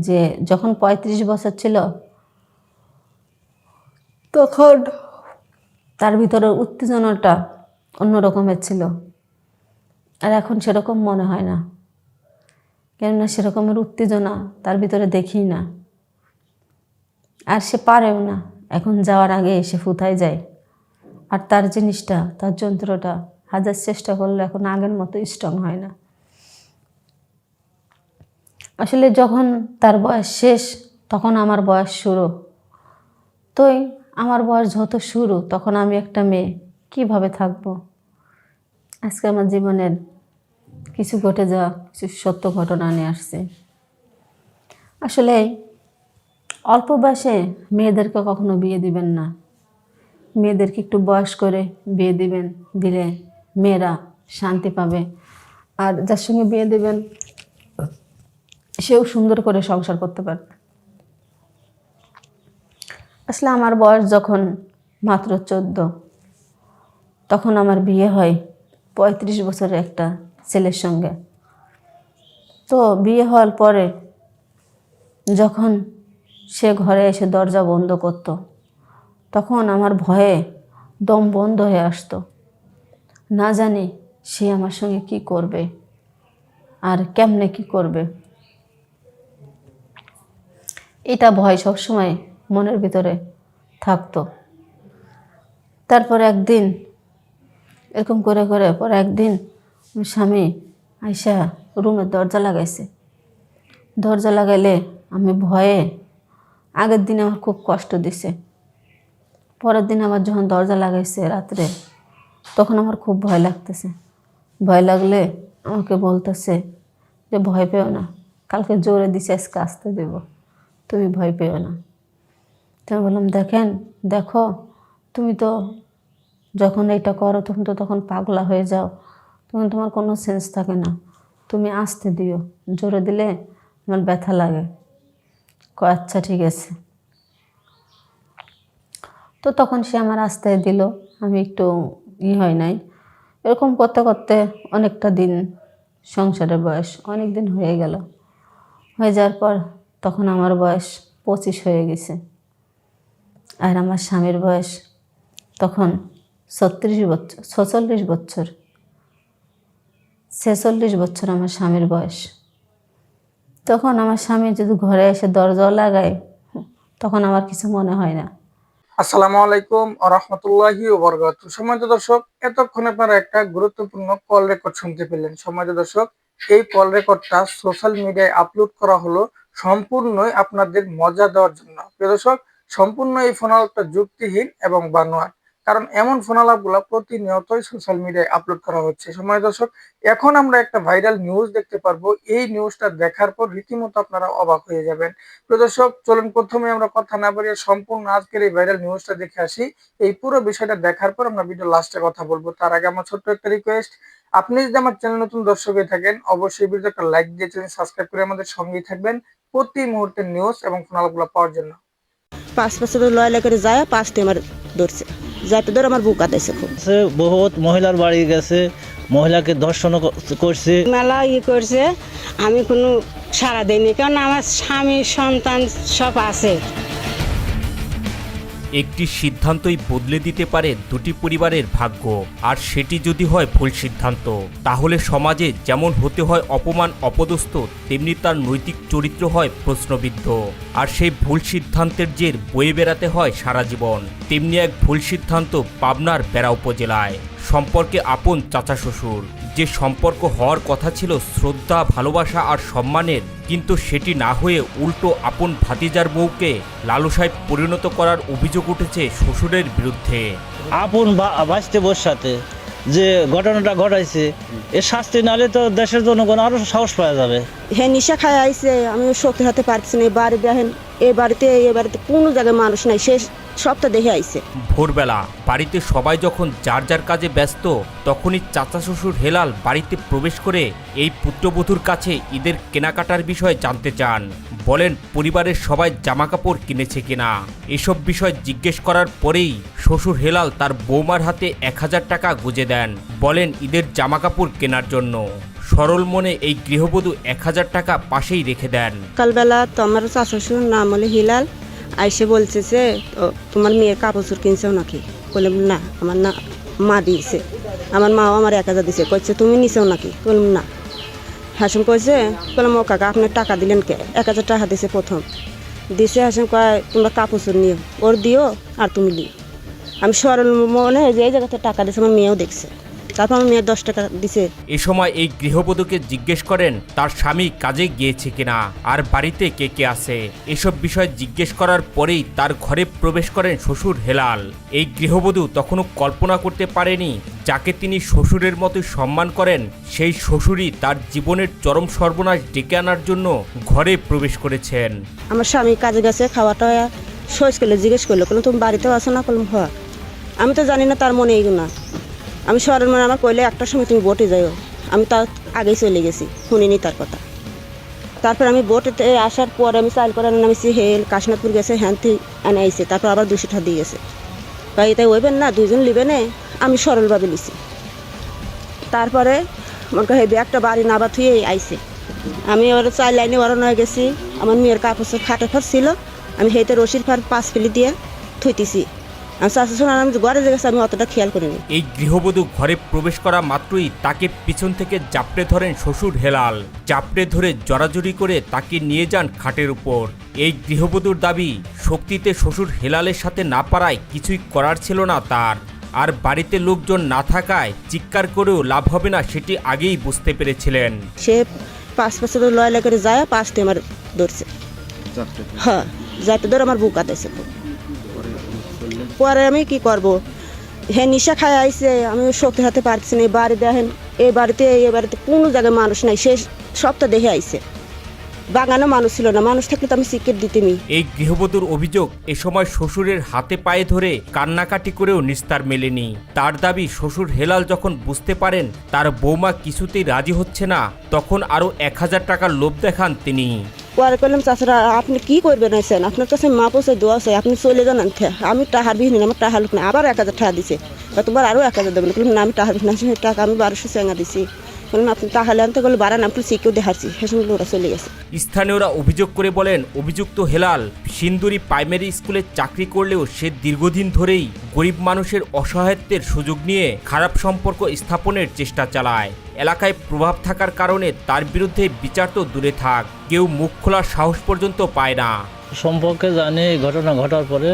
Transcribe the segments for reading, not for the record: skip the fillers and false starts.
যে যখন ৩৫ বছর ছিল তখন তার ভিতরে উত্তেজনাটা অন্য রকমের ছিল, আর এখন সেরকম মনে হয় না, কেননা সেরকমের উত্তেজনা তার ভিতরে দেখি না, আর সে পারেও না। এখন যাওয়ার আগে সে ফুথায় যায়, আর তার জিনিসটা, তার যন্ত্রটা হাজার চেষ্টা করলে এখন আগের মতো স্ট্রং হয় না। আসলে যখন তার বয়স শেষ তখন আমার বয়স শুরু। তোই আমার বয়স যত শুরু তখন আমি একটা মেয়ে কিভাবে থাকবো। আজকে আমার জীবনের কিছু ঘটে যাওয়া কিছু সত্য ঘটনা নিয়ে আসছে। আসলে অল্প বয়সে মেয়েদেরকে কখনো বিয়ে দিবেন না। মেয়েদেরকে একটু বয়স করে বিয়ে দিবেন, দিলে মেয়েরা শান্তি পাবে, আর যার সঙ্গে বিয়ে দেবেন সেও সুন্দর করে সংসার করতে পারবে। আসলে আমার বয়স যখন মাত্র 14, তখন আমার বিয়ে হয় 35 বছরের একটা ছেলের সঙ্গে। তো বিয়ে হওয়ার পরে যখন সে ঘরে এসে দরজা বন্ধ করত, তখন আমার ভয়ে দম বন্ধ হয়ে আসতো। না জানি সে আমার সঙ্গে কি করবে আর কেমনে কি করবে, এটা ভয় সবসময় মনের ভিতরে থাকতো। তারপর একদিন এরকম করে করে পরে একদিন স্বামী আইসা রুমের দরজা লাগাইছে। দরজা লাগাইলে আমি ভয়ে, আগের দিন আমার খুব কষ্ট দিছে, পরের দিন আবার যখন দরজা লাগাইছে রাত্রে, তখন আমার খুব ভয় লাগতেছে। ভয় লাগলে আমাকে বলতেছে যে ভয় পেও না, কালকে জোরে দিছে আজকে আসতে দেব, তুমি ভয় পেও না। তো আমি বললাম দেখো তুমি তো যখন এটা করো তুমি তো তখন পাগলা হয়ে যাও, তখন তোমার কোনো সেন্স থাকে না, তুমি আসতে দিও, জোরে দিলে আমার ব্যথা লাগে। আচ্ছা ঠিক আছে। তো তখন সে আমার আস্তায় দিল, আমি একটু হয় নাই। এরকম করতে করতে অনেকটা দিন, সংসারের বয়স অনেক দিন হয়ে গেল। হয়ে যাওয়ার পর তখন আমার বয়স 25 হয়ে গেছে, আর আমার স্বামীর বয়স তখন 46 বছর 46 বছর আমার স্বামীর বয়স। তখন আমার স্বামী যদি ঘরে এসে দরজা লাগায় তখন আমার কিছু মনে হয় না। আসসালামু আলাইকুম ওয়া রাহমাতুল্লাহি ওয়া বারাকাতুহু। সম্মানিত দর্শক, এতক্ষণ আপনারা একটা গুরুত্বপূর্ণ কল রেকর্ড শুনতে পেলেন। সম্মানিত দর্শক, এই কল রেকর্ডটা সোশ্যাল মিডিয়ায় আপলোড করা হলো সম্পূর্ণই আপনাদের মজা দেওয়ার জন্য। প্রিয় দর্শক, সম্পূর্ণ এই ফোন আলাপটা যুক্তিহীন এবং বানোয়াট, কারণ এমন ফোন আলাপগুলো প্রতিনিয়তই সোশ্যাল মিডিয়ায় আপলোড করা হচ্ছে। সম্মানিত দর্শক, এখন আমরা একটা ভাইরাল নিউজ দেখতে পারবো। এই নিউজটা দেখার পর রীতিমতো আপনারা অবাক হয়ে যাবেন। প্রিয় দর্শক, চলুন প্রথমে আমরা কথা না বাড়িয়ে সম্পূর্ণ আজকের এই ভাইরাল নিউজটা দেখে আসি। এই পুরো বিষয়টা দেখার পর আমরা ভিডিও লাস্টে কথা বলবো। তার আগে আমার ছোট্ট একটা রিকোয়েস্ট, আপনি যদি আমার চ্যানেল নতুন দর্শক হয়ে থাকেন, অবশ্যই ভিডিওতে একটা লাইক দিয়ে চ্যানেল সাবস্ক্রাইব করে আমাদের সঙ্গেই থাকবেন প্রতি মুহূর্তের নিউজ এবং ফোনালাপগুলো পাওয়ার জন্য। 5 বছর লয়লা করে যায়, 5টি আমার ধরছে, যাতে ধরে আমার বুক কাটাইছে খুব। বহুত মহিলার বাড়ি গেছে, মহিলাকে ধর্ষণ করছে, মেলা করছে, আমি কোনো সাড়া দেয়নি, কারণ আমার স্বামী সন্তান সব আছে। একটি সিদ্ধান্তই বদলে দিতে পারে দুটি পরিবারের ভাগ্য, আর সেটি যদি হয় ভুল সিদ্ধান্ত, তাহলে সমাজে যেমন হতে হয় অপমান অপদস্থ, তেমনি তার নৈতিক চরিত্র হয় প্রশ্নবিদ্ধ। আর সেই ভুল সিদ্ধান্তের জের বয়ে বেড়াতে হয় সারা জীবন। তেমনি এক ভুল সিদ্ধান্ত পাবনার বেড়া উপজেলায়। সম্পর্কে আপন চাচা শ্বশুর, যে সম্পর্ক হওয়ার কথা ছিল শ্রদ্ধা ভালোবাসা আর সম্মানের, কিন্তু সেটি না হয়ে উল্টো আপন ভাতিজার বউকে লালসায় পরিণত করার অভিযোগ উঠেছে শ্বশুরের বিরুদ্ধে। আপন বাঁচতে বোর সাথে যে ঘটনাটা ঘটাইছে, এর শাস্তি নালে তো দেশের জনগণ আরো সাহস পাওয়া যাবে। হে নিশা খায় আইছে, আমি শক্তি হাতে পারছি না। বাড়ি দেখেন, এই বাড়িতে কোনো জায়গায় মানুষ নাই, শেষ সপ্তাহ দেখে আইছে। ভোরবেলা বাড়িতে সবাই যখন যার যার কাজে ব্যস্ত, তখনই চাচা শ্বশুর হেলাল বাড়িতে প্রবেশ করে এই পুত্রবধূর কাছে ঈদের কেনাকাটার বিষয়ে জানতে চান। বলেন পরিবারের সবাই জামাকাপড় কিনেছে কিনা। এসব বিষয় জিজ্ঞেস করার পরেই শ্বশুর হেলাল তার বৌমার হাতে 1000 টাকা গুঁজে দেন। বলেন ঈদের জামাকাপড় কেনার জন্য। সরল মনে এই গৃহবধূ 1000 টাকা পাশেই রেখে দেন। সকালবেলা তো আমার শাশুড়ির নাম হলো হিলাল, আইসে বলছে যে তোমার মেয়ের কাপড় চোর কিনছেও নাকি? বললাম না, আমার না মা দিয়েছে, আমার মাও আমার 1000 দিয়েছে। কইছে তুমি নিছেও নাকি? বললাম না। হাসিম কইছে, বললাম ও কাকা আপনি টাকা দিলেন কে? 1000 টাকা দিয়েছে প্রথম দিছে। হাসিম কয় তোমরা কাপড় চোর নিও, ওর দিও আর তুমি লিও। আমি সরল মনে যে এই জায়গাতে টাকা দিয়েছে, আমার মেয়েও দেখছে। তারপর আমার মেয়ে 10 টাকা দিছে। এ সময় এই গৃহবধূকে জিজ্ঞেস করেন তার স্বামী কাজে গিয়েছে কিনা আর বাড়িতে কে কে আছে। এসব বিষয় জিজ্ঞেস করার পরেই তার ঘরে প্রবেশ করেন শ্বশুর হেলাল। এই গৃহবধূ তখনও কল্পনা করতে পারেনি যাকে তিনি শ্বশুরের মতোই সম্মান করেন সেই শ্বশুরই তার জীবনের চরম সর্বনাশ ডেকে আনার জন্য ঘরে প্রবেশ করেছেন। আমার স্বামী কাজে গেছে, খাওয়াটা সহজ করলে জিজ্ঞেস করলো, বললাম তুমি বাড়িতেও আসো না? বললাম হ্যাঁ। আমি তো জানি না তার মনে এইগুলো। আমি সরল মনে আমার কইলে একটার সময় তুমি বোটে যাইও, আমি তার আগেই চলে গেছি, শুনিনি তার কথা। তারপর আমি বোটেতে আসার পর আমি চাল করে নামিছি, হেল কাশনাথপুর গেছে, হ্যান থেকে এনে আইসে। তারপর আবার 200 টাকা দিয়ে গেছে। ভাই এটাই ওইবেন না, দুইজন লিবে নে, আমি সরলভাবে লিছি। তারপরে মনে করি ব্যাগটা বাড়ি নাবা থুয়ে আইসে। আমি ওর 4 লাইনে ওরানো হয়ে গেছি। আমার মেয়ের কাপড় খাটে ফাট ছিল, আমি হেঁটে রশির ফার 5 ফেলি দিয়ে থুইতেছি। আমি চাষা শোনা আমি ঘরে গেছি, আমি অতটা খেয়াল করিনি। এই গৃহবধূ ঘরে প্রবেশ করা মাত্রই তাকে পিছন থেকে জাপটে ধরেন শ্বশুর হেলাল। জাপটে ধরে জড়াজড়ি করে তাকে নিয়ে যান খাটের উপর। এই গৃহবধূর দাবি শক্তিতে শ্বশুর হেলালের সাথে না পারায় কিছুই করার ছিল না তার। আর বাড়িতে লোকজন না থাকায় চিৎকার করেও লাভ হবে না সেটি আগেই বুঝতে পেরেছিলেন। সে 5 বছর লয়লা করে যায়, 5তে আমার ধরছে। হ্যাঁ, যাতে ধরে আমার বুক কাটাইছে। পরে আমি কি করব? হ্যাঁ নিশা খায় আইছে, আমি শক্তি হাতে পারছি না। বাড়ি দেখেন, এই বাড়িতে কোনো জায়গায় মানুষ নাই, সে সবটা দেখে আইছে। বাগানে মানুষ ছিল না, মানুষ থাকলে তো আমি সিক্রেট দিতেমি। এই গৃহবধূর অভিযোগ এ সময় শ্বশুরের হাতে পায়ে ধরে কান্নাকাটি করেও নিস্তার মেলেনি। তার দাবি শ্বশুর হেলাল যখন বুঝতে পারেন তার বৌমা কিছুতেই রাজি হচ্ছে না, তখন আরও 1000 টাকার লোভ দেখান তিনি। পরে করলাম চাষারা আপনি কি করবেন আইসেন, আপনার কাছে মা পয়সা দোয়া আছে, আপনি চলে যান। আমি টাহার বিহীন, আমার টাহা লোক না। আবার 1000 টাকা দিছে, তোমার আরও 1000 দেবেন। বললাম না, আমি টাহার বিহীন আছি, টাকা আমি 1200 চেঙ্গা দিছি। বললাম আপনি টাকা আনতে গেলে বাড়ান, আপনি শিখেও দেখাচ্ছি। সেসব ওরা চলে গেছে। স্থানীয়রা অভিযোগ করে বলেন অভিযুক্ত হেলাল সিন্দুরি প্রাইমারি স্কুলে চাকরি করলেও সে দীর্ঘদিন ধরেই গরিব মানুষের অসহায়ত্বের সুযোগ নিয়ে খারাপ সম্পর্ক স্থাপনের চেষ্টা চালায়। এলাকায় প্রভাব থাকার কারণে তার বিরুদ্ধে বিচার তো দূরে থাক, কেউ মুখ খোলার সাহস পর্যন্ত পায় না। সম্পর্কে জানি ঘটনা ঘটার পরে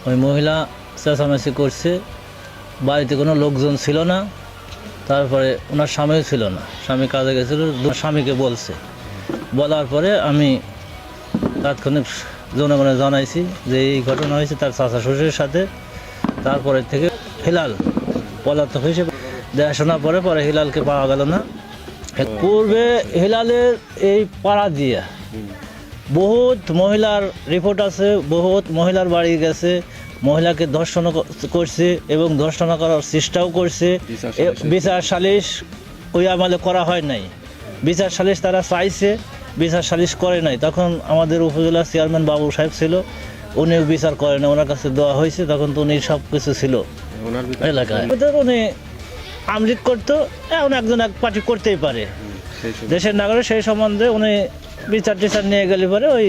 ওই মহিলা চেঁচামেচি করছে, বাড়িতে কোনো লোকজন ছিল না। তারপরে ওনার স্বামীও ছিল না, স্বামী কাজে গেছিল, স্বামীকে বলছে। বলার পরে আমি তাৎক্ষণিক জনগণে জানাইছি যে এই ঘটনা হয়েছে তার চাচা শ্বশুরের সাথে। তারপরে থেকে হিলাল পলাতক হিসেবে দেখাশোনা পরে হিলালকে পাওয়া গেল না। পূর্বে হিলালের এই পাড়া দিয়ে বহুত মহিলার রিপোর্ট আছে, বহুত মহিলার বাড়ি গেছে, মহিলাকে ধর্ষণ করছে এবং ধর্ষণ করার চেষ্টাও করছে। বিচার সালিশ ওই আমলে করা হয় নাই। বিচার সালিশ তারা চাইছে, বিচার সালিশ করে নাই। তখন আমাদের উপজেলা চেয়ারম্যান বাবু সাহেব ছিল, উনিও বিচার করে না, ওনার কাছে দেওয়া হয়েছে। তখন তো উনি সব কিছু ছিল এলাকায়। উনি আমলিক করতো, এখন একজন এক পার্টি করতেই পারে, দেশের নাগরিক। সেই সম্বন্ধে উনি বিচার টিচার নিয়ে গেলে পরে ওই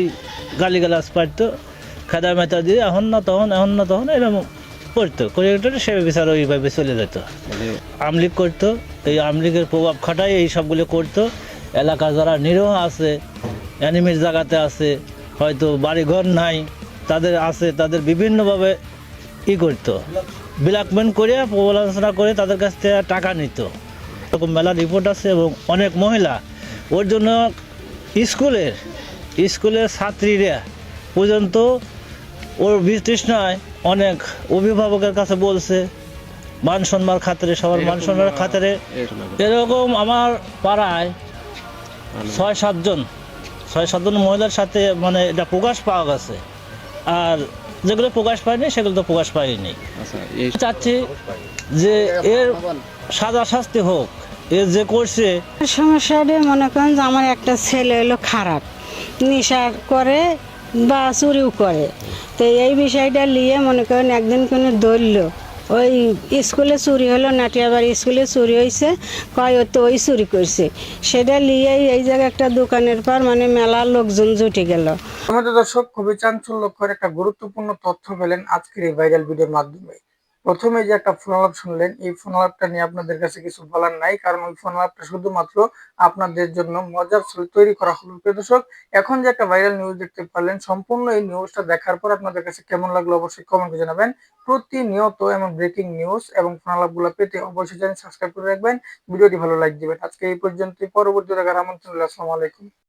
গালিগালাজ পারতো, খেদা মেতা দিয়ে এখন না তখন এরকম করতো, করে সে বিচার ওইভাবে চলে যেত। আমলিগ করতো, এই আমলিগের প্রভাব খাটাই এই সবগুলো করতো। এলাকার যারা নিরীহ আছে, অ্যানিমির জায়গাতে আছে, হয়তো বাড়িঘর নাই, তাদের আছে, তাদের বিভিন্নভাবে করতো, ব্ল্যাকমেল করে প্রবঞ্চনা করে তাদের কাছ থেকে টাকা নিত। এরকম মেলা রিপোর্ট আছে। এবং অনেক মহিলা ওর জন্য স্কুলের ছাত্রীরা পর্যন্ত ওর বিতৃষ্ণায় অনেক অভিভাবকের কাছে বলছে, মান সম্মান খাতিরে, সবার মান সম্মানের খাতিরে। এরকম আমার পাড়ায় 6-7 জন মহিলার সাথে মানে এটা প্রকাশ পাওয়া গেছে। আর যেগুলো প্রকাশ পায়নি সেগুলো তো প্রকাশ পায়নি। চাচ্ছি যে এর সাজা শাস্তি হোক, এর যে করছে। সমস্যাটা মনে করেন যে আমার একটা ছেলে হলো খারাপ, নেশা করে বা চুরিও করে। তো এই বিষয়টা নিয়ে মনে করেন একদিন কোনো ধরল, ওই স্কুলে চুরি হলো, নাটিয়াবাড়ি স্কুলে চুরি হয়েছে, কয় ও তো ওই চুরি করছে। সেটা নিয়েই এই জায়গায় একটা দোকানের পর মানে মেলা লোকজন জুটে গেল। আমাদের দর্শক, খুবই চাঞ্চল্যকর একটা গুরুত্বপূর্ণ তথ্য পেলেন আজকের এই ভাইরাল ভিডিওর মাধ্যমে। প্রথমে যে একটা ফোন আলাপ শুনলেন, এই ফোন আলাপটা নিয়ে আপনাদের কাছে কিছু বলার নাই, কারণ ওই ফোন আলাপটা শুধুমাত্র আপনাদের জন্য মজার ছলে তৈরি করা হলো। প্রিয় দর্শক, এখন যে একটা ভাইরাল নিউজ দেখতে পারলেন, সম্পূর্ণ এই নিউজটা দেখার পর আপনাদের কাছে কেমন লাগলো অবশ্যই কমেন্টে জানাবেন। প্রতিনিয়ত এমন ব্রেকিং নিউজ এবং ফোন আলাপগুলো পেতে অবশ্যই চ্যানেল সাবস্ক্রাইব করে রাখবেন, ভিডিওটি ভালো লাইক দিবেন। আজকে এই পর্যন্তই, পরবর্তী দেখার আমন্ত্রণ রইলো। আসসালামু আলাইকুম।